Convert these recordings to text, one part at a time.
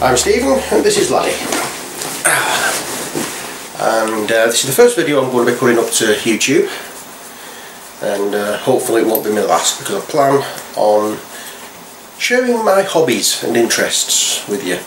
I'm Stephen and this is Laddie. And this is the first video I'm going to be putting up to YouTube, and hopefully it won't be my last, because I plan on sharing my hobbies and interests with you.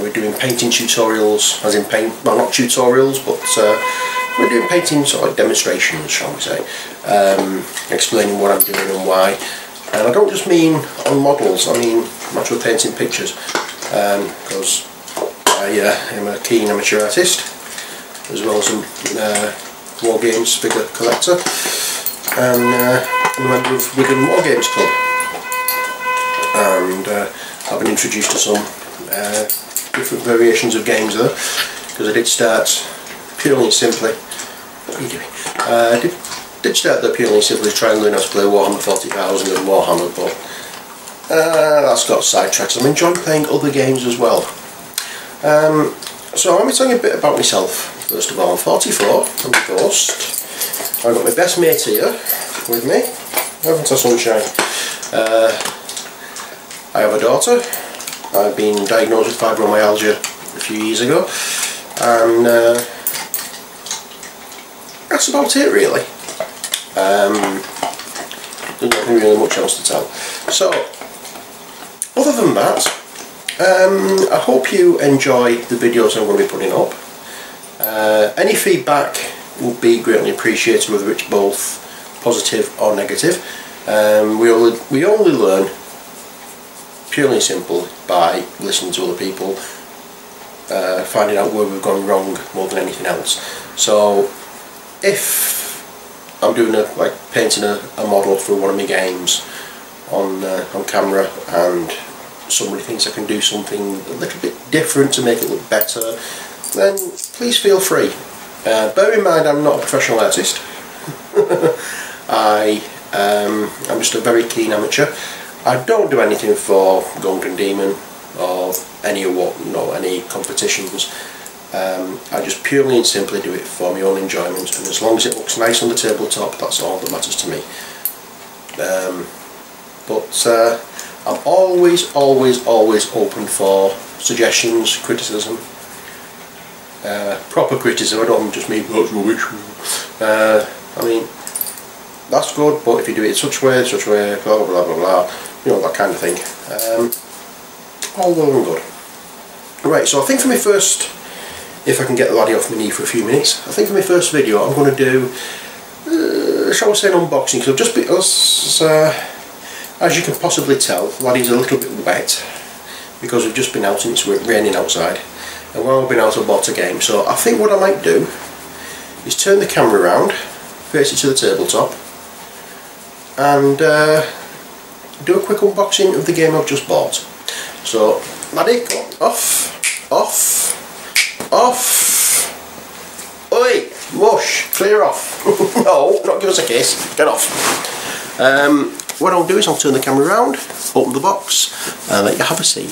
We're doing painting tutorials, as in paint, well, not tutorials, but we're doing painting sort of like demonstrations, shall we say, explaining what I'm doing and why. And I don't just mean on models, I mean actual painting pictures, because I am a keen amateur artist, as well as some War Games figure collector, and I'm a member of Wigan War Games Club, and I've been introduced to some different variations of games there, because I did start purely and simply, what are you doing? Did start there purely and simply trying to learn how to play Warhammer 40,000 and Warhammer, but that's got sidetracked. I'm enjoying playing other games as well. So I'm going to tell you a bit about myself. First of all, I'm 44, I'm divorced. I've got my best mate here with me, haven't I, sunshine? I have a daughter. I've been diagnosed with fibromyalgia a few years ago, and that's about it really. There's nothing really much else to tell. So, other than that, I hope you enjoy the videos I'm going to be putting up. Any feedback would be greatly appreciated, whether it's both positive or negative. We only learn purely and simple by listening to other people, finding out where we've gone wrong more than anything else. So if I'm doing painting a model for one of my games on camera, and somebody thinks I can do something a little bit different to make it look better, then please feel free. Bear in mind, I'm not a professional artist. I'm just a very keen amateur. I don't do anything for Golden Demon or any award, no, any competitions. I just purely and simply do it for my own enjoyment, and as long as it looks nice on the tabletop, that's all that matters to me. But I'm always open for suggestions, criticism, proper criticism. I don't just mean that's rubbish. I mean, that's good, but if you do it in such way, blah blah blah blah, you know, that kind of thing. All well and good. Right, so I think for my first, if I can get the Laddie off my knee for a few minutes, I think for my first video I'm going to do, shall we say, an unboxing, because I've just been, as you can possibly tell, Laddie's a little bit wet, because we've just been out and it's raining outside, and while I've been out I bought a game. So I think what I might do is turn the camera around, face it to the tabletop, and do a quick unboxing of the game I've just bought. So Laddie, go off. Oi, mush, clear off. No, not give us a kiss, get off. What I'll do is I'll turn the camera around, open the box, and let you have a see.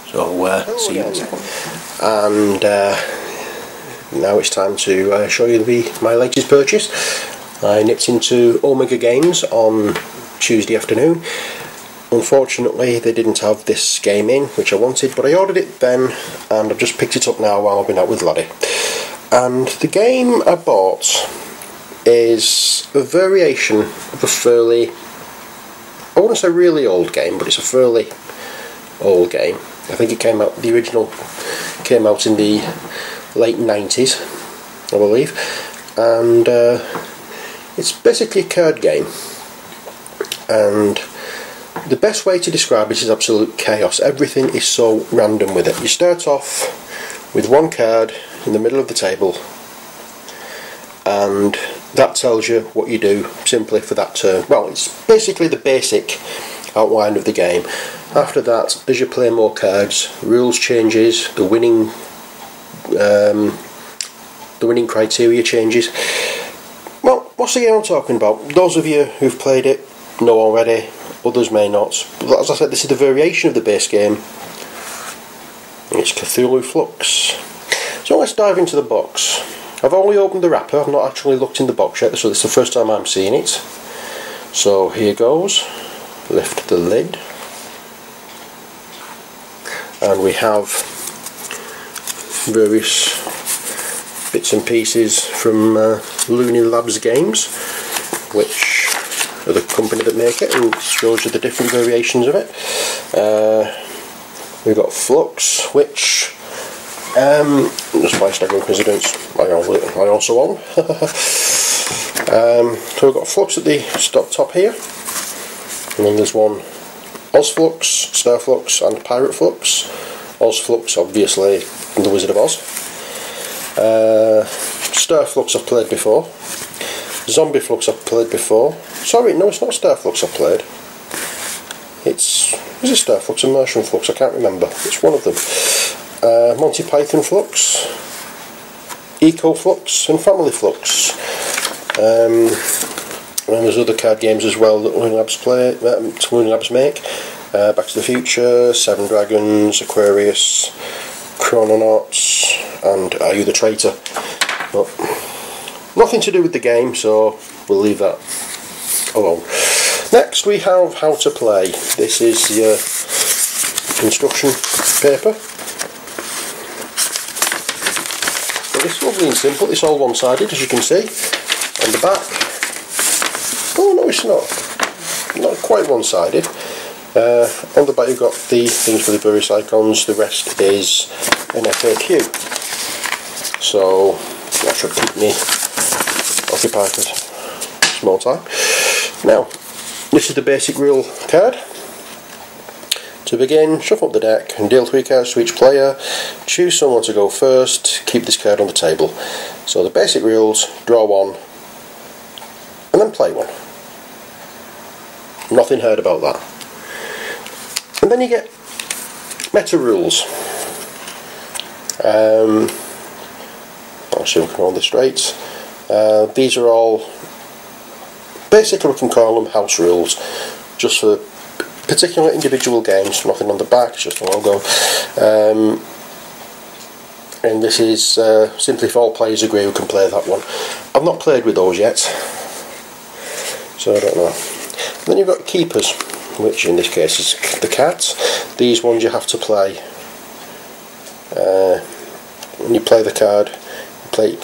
So, see you in a second. And now it's time to show you my latest purchase. I nipped into Omega Games on Tuesday afternoon. Unfortunately, they didn't have this game in, which I wanted, but I ordered it then, and I've just picked it up now while I've been out with Laddie. And the game I bought is a variation of a fairly, I wouldn't say really old game, but it's a fairly old game. I think it came out, the original came out in the late 90s, I believe, and it's basically a card game, and the best way to describe it is absolute chaos. Everything is so random with it. You start off with one card in the middle of the table, and that tells you what you do simply for that turn. Well, it's basically the basic outline of the game. After that, as you play more cards, rules changes, the winning criteria changes. Well, what's the game I'm talking about? Those of you who've played it know already, others may not. But as I said, this is the variation of the base game. It's Cthulhu Flux. So let's dive into the box. I've only opened the wrapper, I've not actually looked in the box yet, so this is the first time I'm seeing it. So here goes. Lift the lid. and we have various bits and pieces from Looney Labs Games, which are the company that make it, and shows you the different variations of it. We've got Flux, which just by staggering coincidence I also own. So we've got Flux at the top here, and then there's one Ozflux, Starflux and Pirate Flux. Ozflux obviously from the Wizard of Oz. Starflux I've played before. Zombie Flux I've played before. Sorry, no, it's not Starflux I've played. Is it Starflux or Immersion Flux? I can't remember. It's one of them. Monty Python Flux, Eco Flux and Family Flux. And there's other card games as well that Looney Labs make. Back to the Future, Seven Dragons, Aquarius, Chrononauts, and Are You the Traitor? But nothing to do with the game, so we'll leave that alone. Next we have How to Play. This is your instruction paper. So this is lovely and simple. It's all one-sided, as you can see. On the back. Oh no, it's not. Not quite one-sided. On the back you've got the things for the various icons. The rest is an FAQ. So that should keep me occupied for a small time. Now, this is the basic rule card. To begin, shuffle up the deck and deal 3 cards to each player. Choose someone to go first. Keep this card on the table. So the basic rules: draw 1 and then play 1. Nothing heard about that. And then you get meta rules. I'll see if we can hold this straight. These are all basically, we can call them house rules, just for particular individual games. Nothing on the back, it's just a logo. And this is simply if all players agree who can play that one. I've not played with those yet, so I don't know. And then you've got keepers, which in this case is the cats. These ones you have to play. When you play the card, you play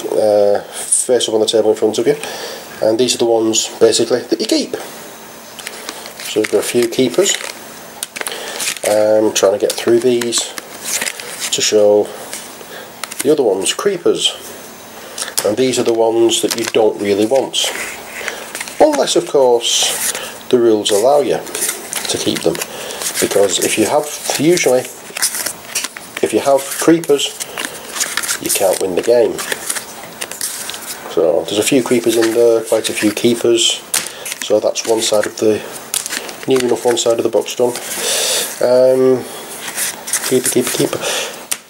face up on the table in front of you, and these are the ones basically that you keep. So we've got a few keepers. I'm trying to get through these to show the other ones, creepers, and these are the ones that you don't really want, unless of course the rules allow you to keep them, because if you have creepers you can't win the game. So there's a few creepers in there, quite a few keepers, so that's one side of the, near enough one side of the box done. Keeper.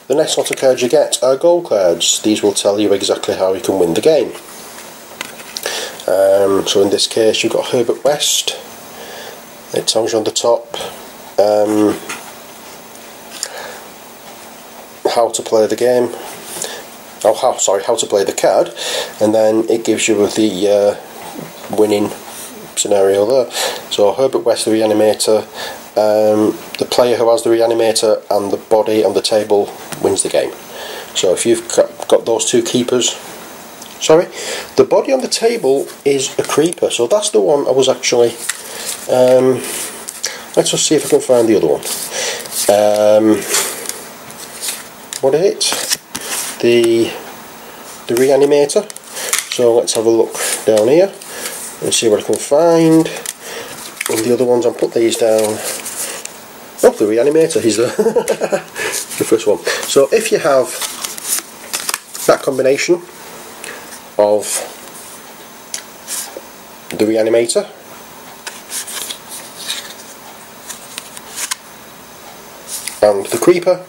The next lot of cards you get are goal cards. These will tell you exactly how you can win the game. So in this case you've got Herbert West. It tells you on the top how to play the game. How to play the card, and then it gives you the winning scenario there. So Herbert West, the reanimator, the player who has the reanimator and the body on the table wins the game. So if you've got those two keepers, the body on the table is a creeper, so that's the one I was actually, let's just see if I can find the other one. What is it? The reanimator. So let's have a look down here and see what I can find. And the other ones, I'll put these down. Oh, the reanimator, he's the the first one. So if you have that combination of the reanimator and the creeper,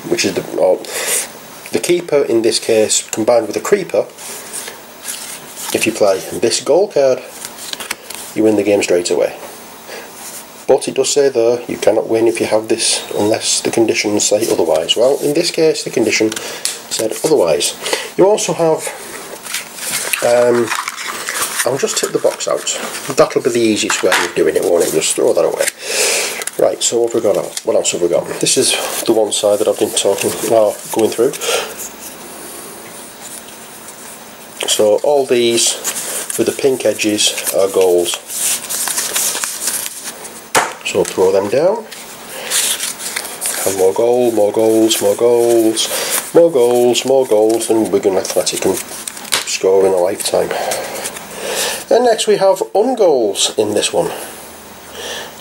which is the keeper in this case combined with the creeper, if you play this goal card you win the game straight away. But it does say there you cannot win if you have this unless the conditions say otherwise. Well, in this case the condition said otherwise. You also have, I'll just tip the box out. That'll be the easiest way of doing it, won't it? Just throw that away. Right, so what have we got? What else have we got? This is the one side that I've been going through. So all these with the pink edges are goals. So throw them down. And more goals, more goals, more goals, more goals, more goals than Wigan Athletic can score in a lifetime. And next we have ungoals in this one.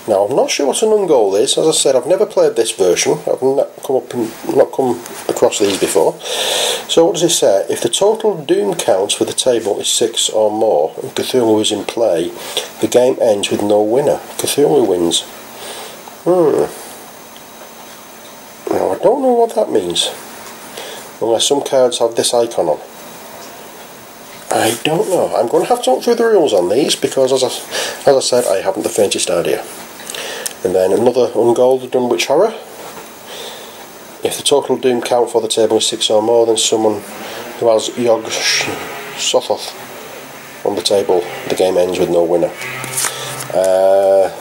Now I'm not sure what an ungoal is. As I said, I've never played this version. I've not come across these before. So what does it say? If the total doom count for the table is 6 or more and Cthulhu is in play, the game ends with no winner. Cthulhu wins. Now I don't know what that means, unless some cards have this icon on. I don't know. I'm going to have to look through the rules on these because, as I said, I haven't the faintest idea. And then another ungoal, the Dunwich Horror. If the total doom count for the table is 6 or more, then someone who has Yog Sothoth on the table, the game ends with no winner.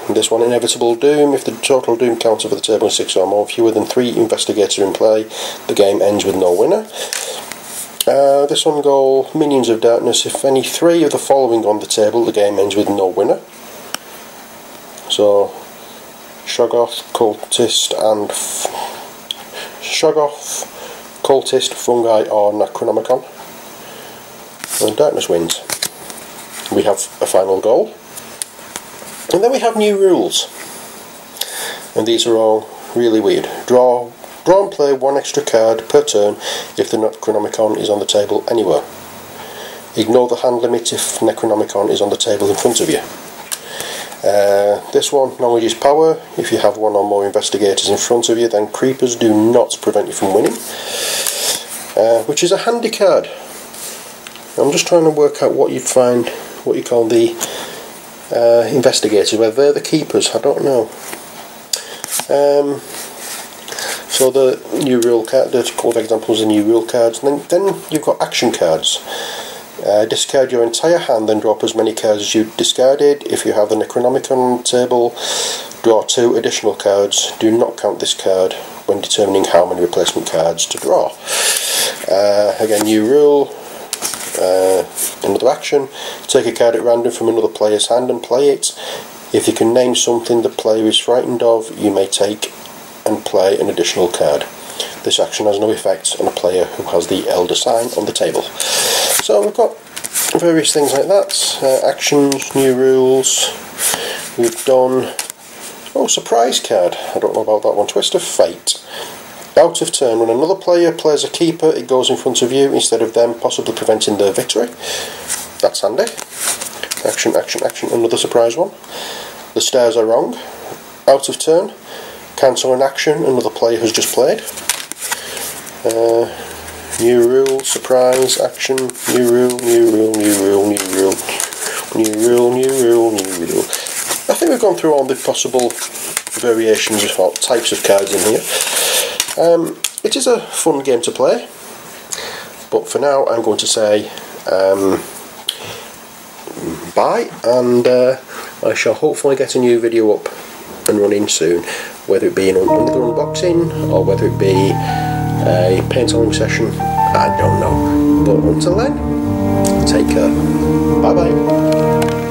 This one, Inevitable Doom. If the total doom count for the table is 6 or more, fewer than 3 investigators in play, the game ends with no winner. This one, goal, Minions of Darkness. If any 3 of the following on the table, the game ends with no winner. So Shoggoth, Cultist, Fungi, or Necronomicon. And Darkness wins. We have a final goal. And then we have new rules. And these are all really weird. Draw and play 1 extra card per turn if the Necronomicon is on the table anywhere. Ignore the hand limit if Necronomicon is on the table in front of you. This one, Knowledge is Power. If you have 1 or more investigators in front of you, then creepers do not prevent you from winning. Which is a handy card. I'm just trying to work out what you'd find, what you call the investigators, whether they're the keepers, I don't know. So the new rule card, there's a couple of examples of new rule cards, and then you've got action cards. Discard your entire hand and drop as many cards as you discarded. If you have the Necronomicon on the table, draw 2 additional cards. Do not count this card when determining how many replacement cards to draw. Again, new rule. Another action, take a card at random from another player's hand and play it. If you can name something the player is frightened of, you may take and play an additional card. This action has no effect on a player who has the Elder sign on the table. So we've got various things like that. Actions, new rules. We've done surprise card. I don't know about that one. Twist of Fate. Out of turn, when another player plays a keeper, it goes in front of you instead of them, possibly preventing their victory. That's handy. Action, action, action. Another surprise one. The stairs are wrong. Out of turn, cancel an action another player has just played. New rule, surprise, action, new rule, new rule, new rule, new rule, new rule, new rule, new rule. I think we've gone through all the possible variations or types of cards in here. It is a fun game to play, but for now I'm going to say bye, and I shall hopefully get a new video up and running soon, whether it be another unboxing or whether it be a painting session, I don't know. But until then, take care. Bye bye.